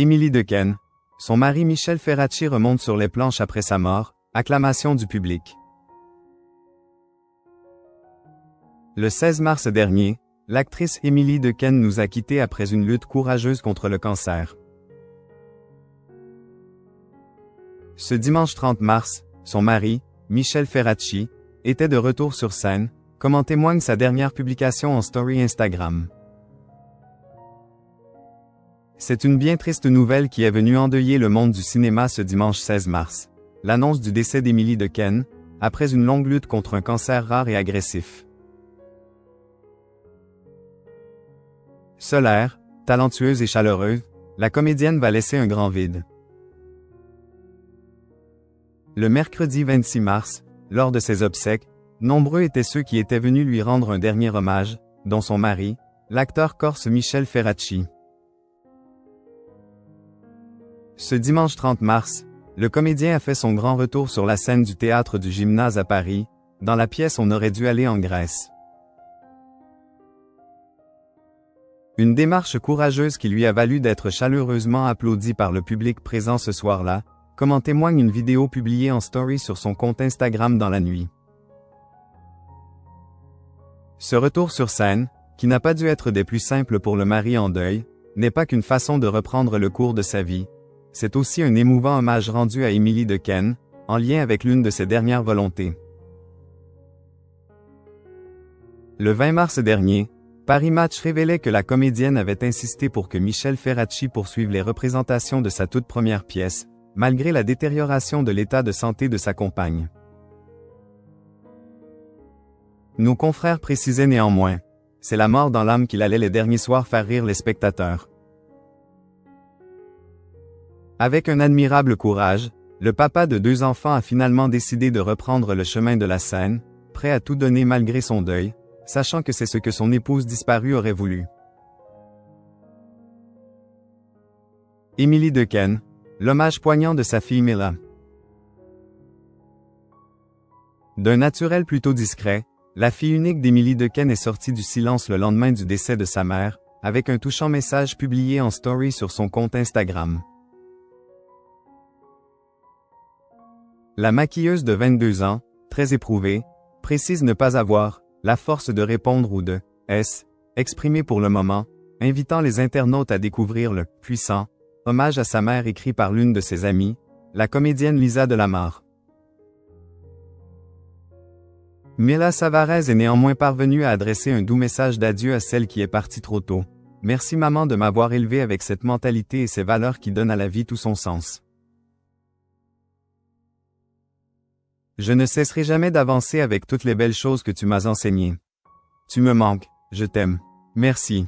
Émilie Dequesne. Son mari Michel Ferracci remonte sur les planches après sa mort, acclamation du public. Le 16 mars dernier, l'actrice Émilie Dequesne nous a quittés après une lutte courageuse contre le cancer. Ce dimanche 30 mars, son mari, Michel Ferracci, était de retour sur scène, comme en témoigne sa dernière publication en story Instagram. C'est une bien triste nouvelle qui est venue endeuiller le monde du cinéma ce dimanche 16 mars. L'annonce du décès d'Émilie Dequesne, après une longue lutte contre un cancer rare et agressif. Solaire, talentueuse et chaleureuse, la comédienne va laisser un grand vide. Le mercredi 26 mars, lors de ses obsèques, nombreux étaient ceux qui étaient venus lui rendre un dernier hommage, dont son mari, l'acteur corse Michel Ferracci. Ce dimanche 30 mars, le comédien a fait son grand retour sur la scène du théâtre du Gymnase à Paris, dans la pièce On aurait dû aller en Grèce. Une démarche courageuse qui lui a valu d'être chaleureusement applaudi par le public présent ce soir-là, comme en témoigne une vidéo publiée en story sur son compte Instagram dans la nuit. Ce retour sur scène, qui n'a pas dû être des plus simples pour le mari en deuil, n'est pas qu'une façon de reprendre le cours de sa vie. C'est aussi un émouvant hommage rendu à Émilie Dequesne, en lien avec l'une de ses dernières volontés. Le 20 mars dernier, Paris Match révélait que la comédienne avait insisté pour que Michel Ferracci poursuive les représentations de sa toute première pièce, malgré la détérioration de l'état de santé de sa compagne. Nos confrères précisaient néanmoins, c'est la mort dans l'âme qu'il allait les derniers soirs faire rire les spectateurs. Avec un admirable courage, le papa de 2 enfants a finalement décidé de reprendre le chemin de la scène, prêt à tout donner malgré son deuil, sachant que c'est ce que son épouse disparue aurait voulu. Émilie Dequesne, l'hommage poignant de sa fille Mila. D'un naturel plutôt discret, la fille unique d'Émilie Dequesne est sortie du silence le lendemain du décès de sa mère, avec un touchant message publié en story sur son compte Instagram. La maquilleuse de 22 ans, très éprouvée, précise ne pas avoir la force de répondre ou de exprimer pour le moment, invitant les internautes à découvrir le puissant hommage à sa mère écrit par l'une de ses amies, la comédienne Lisa Delamarre. Mila Savarez est néanmoins parvenue à adresser un doux message d'adieu à celle qui est partie trop tôt. Merci maman de m'avoir élevée avec cette mentalité et ces valeurs qui donnent à la vie tout son sens. Je ne cesserai jamais d'avancer avec toutes les belles choses que tu m'as enseignées. Tu me manques, je t'aime. Merci.